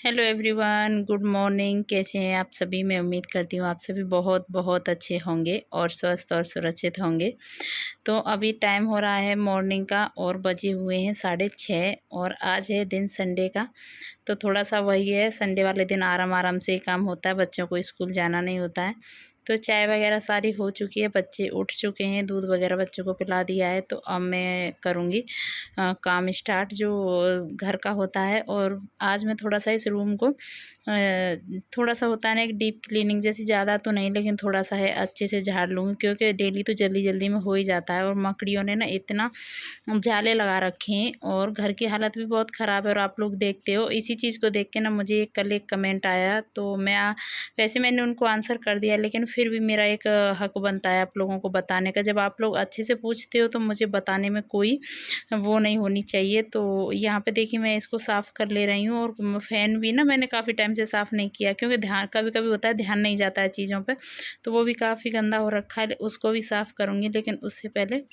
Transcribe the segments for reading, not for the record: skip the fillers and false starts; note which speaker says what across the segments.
Speaker 1: Hello everyone, good morning. कैसे हैं आप सभी? मैं उम्मीद करती हूँ आप सभी बहुत बहुत अच्छे होंगे और स्वस्थ और सुरक्षित होंगे। तो अभी टाइम हो रहा है मॉर्निंग का और बजे हुए हैं 6:30 और आज है दिन संडे का। तो थोड़ा सा वही है, संडे वाले दिन आराम आराम से ही काम होता है, बच्चों को स्कूल जाना नहीं होता है। तो चाय वगैरह सारी हो चुकी है, बच्चे उठ चुके हैं, दूध वगैरह बच्चों को पिला दिया है। तो अब मैं करूँगी काम स्टार्ट जो घर का होता है। और आज मैं थोड़ा सा इस रूम को थोड़ा सा होता है ना, एक डीप क्लीनिंग जैसी, ज़्यादा तो नहीं लेकिन थोड़ा सा है, अच्छे से झाड़ लूँगी क्योंकि डेली तो जल्दी जल्दी में हो ही जाता है। और मकड़ियों ने ना इतना जाले लगा रखे हैं और घर की हालत भी बहुत ख़राब है। और आप लोग देखते हो, इसी चीज़ को देख के ना मुझे कल एक कमेंट आया, तो मैं वैसे मैंने उनको आंसर कर दिया, लेकिन फिर भी मेरा एक हक बनता है आप लोगों को बताने का। जब आप लोग अच्छे से पूछते हो तो मुझे बताने में कोई वो नहीं होनी चाहिए। तो यहाँ पे देखिए मैं इसको साफ़ कर ले रही हूँ। और फ़ैन भी ना मैंने काफ़ी टाइम से साफ़ नहीं किया क्योंकि ध्यान कभी कभी होता है, ध्यान नहीं जाता है चीज़ों पे। तो वो भी काफ़ी गंदा हो रखा है, उसको भी साफ़ करूँगी। लेकिन उससे पहले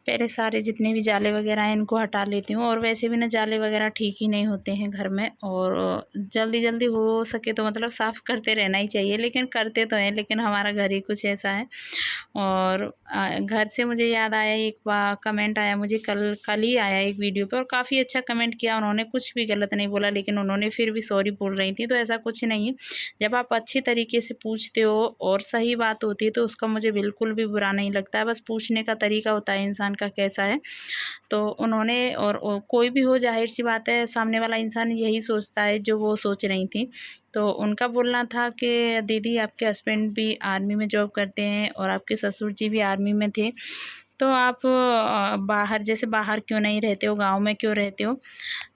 Speaker 1: पहले सारे जितने भी जाले वगैरह हैं इनको हटा लेती हूँ। और वैसे भी ना जाले वगैरह ठीक ही नहीं होते हैं घर में। और जल्दी जल्दी हो सके तो मतलब साफ़ करते रहना ही चाहिए, लेकिन करते तो हैं, लेकिन हमारा घर ही कुछ ऐसा है। और घर से मुझे याद आया, एक बार कमेंट आया मुझे, कल कल ही आया एक वीडियो पे, और काफ़ी अच्छा कमेंट किया उन्होंने, कुछ भी गलत नहीं बोला, लेकिन उन्होंने फिर भी सॉरी बोल रही थी। तो ऐसा कुछ नहीं है, जब आप अच्छी तरीके से पूछते हो और सही बात होती है तो उसका मुझे बिल्कुल भी बुरा नहीं लगता है। बस पूछने का तरीका होता है इंसान का कैसा है। तो उन्होंने, और कोई भी हो, जाहिर सी बात है सामने वाला इंसान यही सोचता है जो वो सोच रही थी। तो उनका बोलना था कि दीदी आपके हस्बैंड भी आर्मी में जॉब करते हैं और आपके ससुर जी भी आर्मी में थे, तो आप बाहर, जैसे बाहर क्यों नहीं रहते हो, गांव में क्यों रहते हो?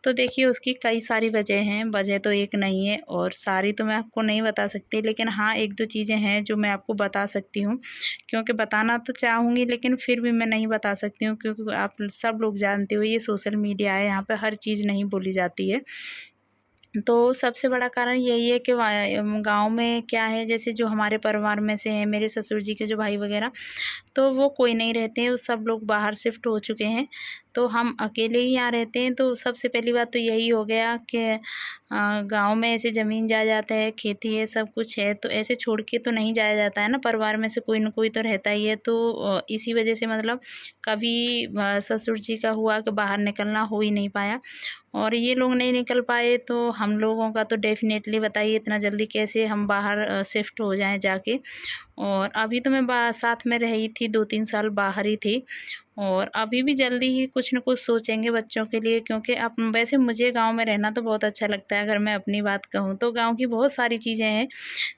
Speaker 1: तो देखिए उसकी कई सारी वजह हैं, वजह तो एक नहीं है और सारी तो मैं आपको नहीं बता सकती, लेकिन हाँ एक दो चीज़ें हैं जो मैं आपको बता सकती हूँ। क्योंकि बताना तो चाहूँगी लेकिन फिर भी मैं नहीं बता सकती हूँ, क्योंकि आप सब लोग जानते हो ये सोशल मीडिया है, यहाँ पे हर चीज़ नहीं बोली जाती है। तो सबसे बड़ा कारण यही है कि गाँव में क्या है, जैसे जो हमारे परिवार में से हैं, मेरे ससुर जी के जो भाई वगैरह, तो वो कोई नहीं रहते हैं, वो सब लोग बाहर शिफ्ट हो चुके हैं। तो हम अकेले ही यहाँ रहते हैं। तो सबसे पहली बात तो यही हो गया कि गाँव में ऐसे ज़मीन जायदाद है, खेती है, सब कुछ है, तो ऐसे छोड़ के तो नहीं जाया जाता है ना, परिवार में से कोई न कोई तो रहता ही है। तो इसी वजह से मतलब कभी ससुर जी का हुआ कि बाहर निकलना हो ही नहीं पाया। और ये लोग नहीं निकल पाए तो हम लोगों का तो डेफ़िनेटली बताइए इतना जल्दी कैसे हम बाहर शिफ्ट हो जाएँ जाके। और अभी तो मैं साथ में रही थी, 2-3 साल बाहर ही थी। और अभी भी जल्दी ही कुछ न कुछ सोचेंगे बच्चों के लिए, क्योंकि अब वैसे मुझे गांव में रहना तो बहुत अच्छा लगता है। अगर मैं अपनी बात कहूँ तो गांव की बहुत सारी चीज़ें हैं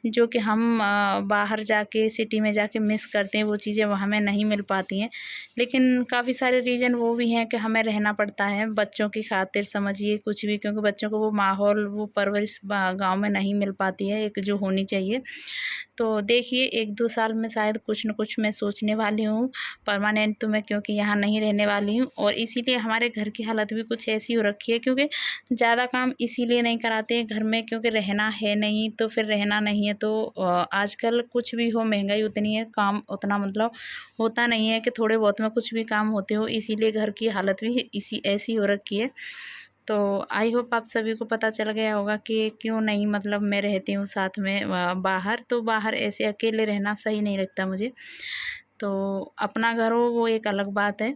Speaker 1: जो कि हम बाहर जाके सिटी में जाके मिस करते हैं, वो चीज़ें वहाँ हमें नहीं मिल पाती हैं। लेकिन काफ़ी सारे रीज़न वो भी हैं कि हमें रहना पड़ता है बच्चों की खातिर, समझिए कुछ भी, क्योंकि बच्चों को वो माहौल, वो परवरिश गाँव में नहीं मिल पाती है एक जो होनी चाहिए। तो देखिए 1-2 साल में शायद कुछ न कुछ मैं सोचने वाली हूँ। परमानेंट तो मैं क्योंकि यहाँ नहीं रहने वाली हूँ, और इसीलिए हमारे घर की हालत भी कुछ ऐसी हो रखी है, क्योंकि ज़्यादा काम इसीलिए नहीं कराते हैं घर में, क्योंकि रहना है नहीं तो फिर रहना नहीं है। तो आजकल कुछ भी हो, महंगाई उतनी है, काम उतना मतलब होता नहीं है कि थोड़े बहुत में कुछ भी काम होते हो, इसीलिए घर की हालत भी इसी ऐसी हो रखी है। तो आई होप आप सभी को पता चल गया होगा कि क्यों नहीं मतलब मैं रहती हूँ साथ में बाहर। तो बाहर ऐसे अकेले रहना सही नहीं लगता मुझे। तो अपना घर हो वो एक अलग बात है।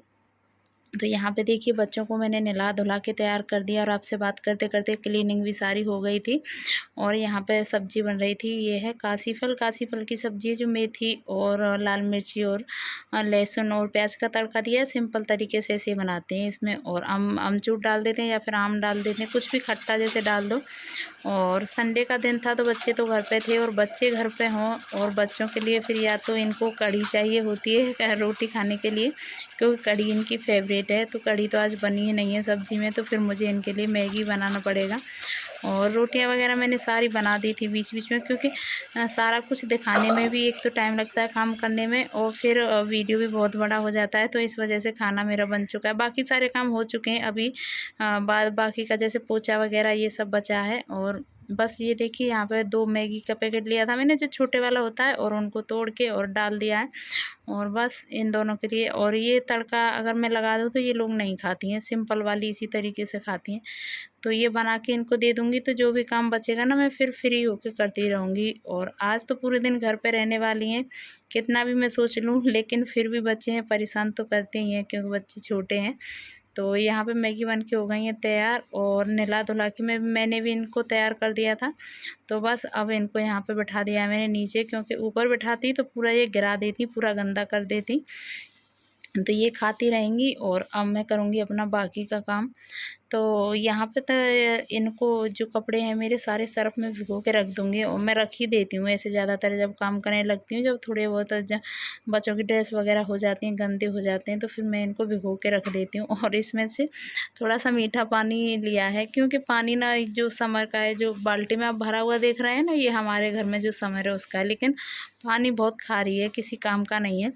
Speaker 1: तो यहाँ पे देखिए बच्चों को मैंने नहला धुला के तैयार कर दिया, और आपसे बात करते करते क्लीनिंग भी सारी हो गई थी। और यहाँ पे सब्जी बन रही थी, ये है कासीफल। कासीफल की सब्जी है, जो मेथी और लाल मिर्ची और लहसुन और प्याज का तड़का दिया है, सिंपल तरीके से ऐसे बनाते हैं। इसमें और अमचूर डाल देते हैं या फिर आम डाल देते हैं, कुछ भी खट्टा जैसे डाल दो। और संडे का दिन था तो बच्चे तो घर पे थे, और बच्चे घर पे हों और बच्चों के लिए फिर या तो इनको कढ़ी चाहिए होती है रोटी खाने के लिए, क्योंकि कढ़ी इनकी फेवरेट है। तो कढ़ी तो आज बनी ही नहीं है सब्ज़ी में, तो फिर मुझे इनके लिए मैगी बनाना पड़ेगा। और रोटियां वगैरह मैंने सारी बना दी थी बीच बीच में, क्योंकि सारा कुछ दिखाने में भी एक तो टाइम लगता है काम करने में, और फिर वीडियो भी बहुत बड़ा हो जाता है। तो इस वजह से खाना मेरा बन चुका है, बाकी सारे काम हो चुके हैं। अभी बाद बाकी का जैसे पोछा वगैरह ये सब बचा है, और बस ये देखिए यहाँ पे 2 मैगी का पैकेट लिया था मैंने, जो छोटे वाला होता है, और उनको तोड़ के और डाल दिया है। और बस इन दोनों के लिए। और ये तड़का अगर मैं लगा दूँ तो ये लोग नहीं खाती हैं, सिंपल वाली इसी तरीके से खाती हैं। तो ये बना के इनको दे दूँगी, तो जो भी काम बचेगा ना मैं फिर फ्री होके करती रहूँगी। और आज तो पूरे दिन घर पे रहने वाली हैं, कितना भी मैं सोच लूँ लेकिन फिर भी बच्चे हैं, परेशान तो करते ही हैं क्योंकि बच्चे छोटे हैं। तो यहाँ पे मैगी बन के हो गई है तैयार, और नहला-धुला के मैंने भी इनको तैयार कर दिया था। तो बस अब इनको यहाँ पे बिठा दिया है मैंने नीचे, क्योंकि ऊपर बिठाती तो पूरा ये गिरा देती, पूरा गंदा कर देती। तो ये खाती रहेंगी और अब मैं करूँगी अपना बाकी का काम। तो यहाँ पे तो इनको जो कपड़े हैं मेरे सारे सर्फ़ में भिगो के रख दूँगी, और मैं रख ही देती हूँ ऐसे ज़्यादातर जब काम करने लगती हूँ, जब थोड़े बहुत बच्चों की ड्रेस वगैरह हो जाती हैं, गंदे हो जाते हैं, तो फिर मैं इनको भिगो के रख देती हूँ। और इसमें से थोड़ा सा मीठा पानी लिया है, क्योंकि पानी ना जो समर का है, जो बाल्टी में आप भरा हुआ देख रहे हैं ना, ये हमारे घर में जो समर है उसका है, लेकिन पानी बहुत खारी है, किसी काम का नहीं है,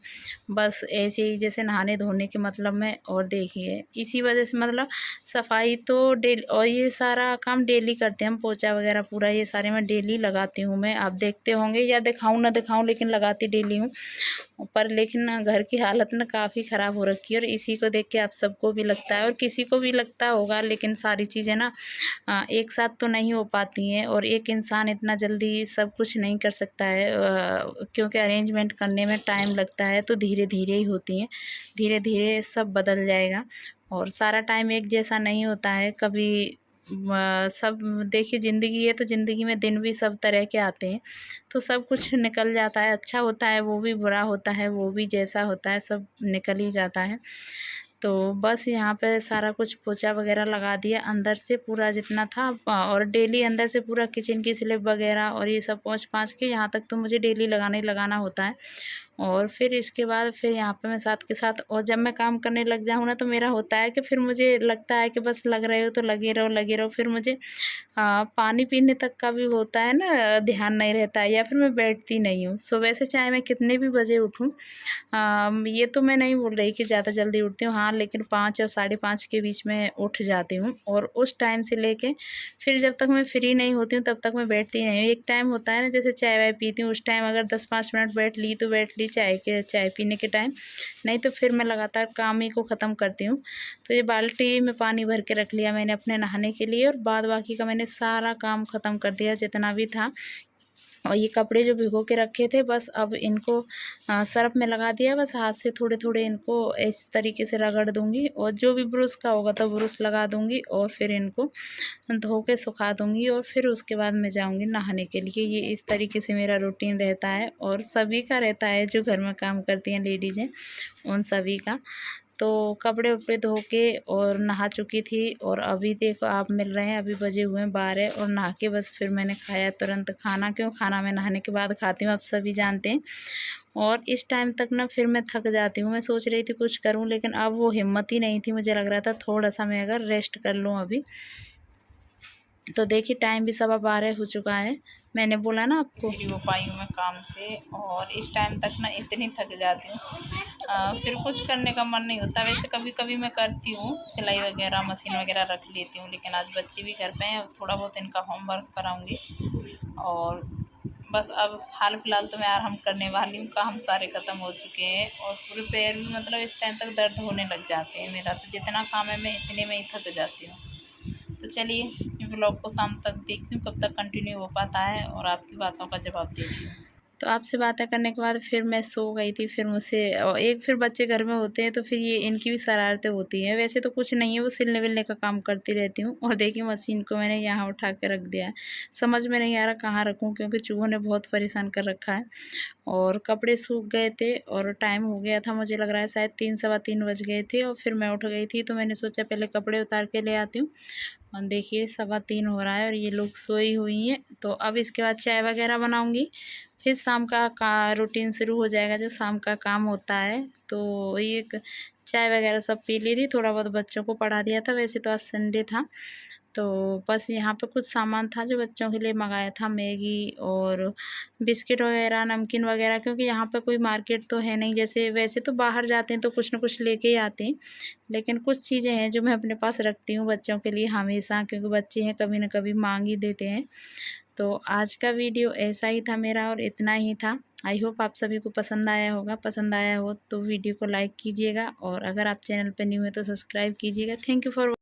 Speaker 1: बस ऐसे ही जैसे नहाने धोने के मतलब में। और देखिए इसी वजह से मतलब सफाई तो डेली, और ये सारा काम डेली करते हैं हम, पोछा वगैरह पूरा ये सारे मैं डेली लगाती हूँ। मैं आप देखते होंगे, या दिखाऊँ ना दिखाऊँ लेकिन लगाती डेली हूँ। पर लेकिन ना घर की हालत ना काफ़ी ख़राब हो रखी है, और इसी को देख के आप सबको भी लगता है और किसी को भी लगता होगा, लेकिन सारी चीज़ें ना एक साथ तो नहीं हो पाती हैं, और एक इंसान इतना जल्दी सब कुछ नहीं कर सकता है, क्योंकि अरेंजमेंट करने में टाइम लगता है, तो धीरे धीरे ही होती हैं, धीरे धीरे सब बदल जाएगा। और सारा टाइम एक जैसा नहीं होता है, कभी सब देखिए ज़िंदगी है, तो ज़िंदगी में दिन भी सब तरह के आते हैं, तो सब कुछ निकल जाता है, अच्छा होता है वो भी, बुरा होता है वो भी, जैसा होता है सब निकल ही जाता है। तो बस यहाँ पे सारा कुछ पोछा वगैरह लगा दिया अंदर से पूरा जितना था, और डेली अंदर से पूरा किचन की स्लैब वगैरह और ये सब पोंछ पाछ के यहाँ तक तो मुझे डेली लगाना ही लगाना होता है। और फिर इसके बाद फिर यहाँ पे मैं साथ के साथ, और जब मैं काम करने लग जाऊँ ना, तो मेरा होता है कि फिर मुझे लगता है कि बस लग रहे हो तो लगे रहो लगे रहो, फिर मुझे पानी पीने तक का भी होता है ना, ध्यान नहीं रहता है, या फिर मैं बैठती नहीं हूँ सुबह से, चाहे मैं कितने भी बजे उठूँ। ये तो मैं नहीं बोल रही कि ज़्यादा जल्दी उठती हूँ, हाँ, लेकिन 5 और 5:30 के बीच में उठ जाती हूँ, और उस टाइम से लेके फिर जब तक मैं फ्री नहीं होती हूँ तब तक मैं बैठती नहीं हूँ। एक टाइम होता है ना, जैसे चाय वाय पीती हूँ, उस टाइम अगर 10-5 मिनट बैठ ली तो बैठ ली, चाय पीने के टाइम, नहीं तो फिर मैं लगातार काम ही को ख़त्म करती हूँ। तो ये बाल्टी में पानी भर के रख लिया मैंने अपने नहाने के लिए, और बाद बाकी का मैंने सारा काम ख़त्म कर दिया जितना भी था। और ये कपड़े जो भिगो के रखे थे, बस अब इनको सर्फ़ में लगा दिया, बस हाथ से थोड़े-थोड़े इनको इस तरीके से रगड़ दूँगी, और जो भी ब्रुश का होगा तो ब्रुश लगा दूँगी, और फिर इनको धो के सुखा दूँगी, और फिर उसके बाद मैं जाऊँगी नहाने के लिए। ये इस तरीके से मेरा रूटीन रहता है, और सभी का रहता है जो घर में काम करती हैं लेडीज़ हैं, उन सभी का। तो कपड़े-वपड़े धो के और नहा चुकी थी, और अभी देखो आप मिल रहे हैं, अभी बजे हुए हैं 12, और नहा के बस फिर मैंने खाया तुरंत खाना, क्यों खाना मैं नहाने के बाद खाती हूँ, आप सभी जानते हैं। और इस टाइम तक ना फिर मैं थक जाती हूँ, मैं सोच रही थी कुछ करूँ, लेकिन अब वो हिम्मत ही नहीं थी, मुझे लग रहा था थोड़ा-सा मैं अगर रेस्ट कर लूँ अभी। तो देखिए टाइम भी 12:15 हो चुका है, मैंने बोला ना आपको, फ्री हो पाई हूँ मैं काम से, और इस टाइम तक ना इतनी थक जाती हूँ, फिर कुछ करने का मन नहीं होता। वैसे कभी-कभी मैं करती हूँ सिलाई वगैरह, मशीन वगैरह रख लेती हूँ, लेकिन आज बच्चे भी घर पे हैं, अब थोड़ा बहुत इनका होमवर्क कराऊँगी, और बस अब हाल फिलहाल तो मैं आराम करने वाली हूँ, काम सारे ख़त्म हो चुके हैं, और पूरे पैर भी मतलब इस टाइम तक दर्द होने लग जाते हैं मेरा, तो जितना काम है मैं इतने में ही थक जाती हूँ। तो चलिए व्लॉग को शाम तक देखती हूँ कब तक कंटिन्यू हो पाता है, और आपकी बातों का जवाब देती हूँ। तो आपसे बातें करने के बाद फिर मैं सो गई थी, फिर मुझसे एक फिर बच्चे घर में होते हैं, तो फिर ये इनकी भी शरारतें होती हैं। वैसे तो कुछ नहीं है, वो सिलने-विलने का काम करती रहती हूँ, और देखिए मशीन को मैंने यहाँ उठा के रख दिया है। समझ में नहीं आ रहा कहाँ रखूँ, क्योंकि चूहों ने बहुत परेशान कर रखा है, और कपड़े सूख गए थे, और टाइम हो गया था, मुझे लग रहा है शायद 3 सवा 3 बज गए थे, और फिर मैं उठ गई थी, तो मैंने सोचा पहले कपड़े उतार के ले आती हूँ। और देखिए 2:15 हो रहा है, और ये लोग सोई हुई हैं, तो अब इसके बाद चाय वगैरह बनाऊँगी, फिर शाम का रूटीन शुरू हो जाएगा, जो शाम का काम होता है। तो ये चाय वगैरह सब पी ली थी, थोड़ा बहुत बच्चों को पढ़ा दिया था, वैसे तो आज संडे था, तो बस यहाँ पे कुछ सामान था जो बच्चों के लिए मंगाया था, मैगी और बिस्किट वगैरह, नमकीन वगैरह, क्योंकि यहाँ पे कोई मार्केट तो है नहीं। जैसे वैसे तो बाहर जाते हैं तो कुछ ना कुछ लेके ही आते हैं, लेकिन कुछ चीज़ें हैं जो मैं अपने पास रखती हूँ बच्चों के लिए हमेशा, क्योंकि बच्चे हैं कभी ना कभी मांग ही देते हैं। तो आज का वीडियो ऐसा ही था मेरा और इतना ही था। आई होप आप सभी को पसंद आया होगा। पसंद आया हो तो वीडियो को लाइक कीजिएगा और अगर आप चैनल पर न्यू है तो सब्सक्राइब कीजिएगा। Thank you for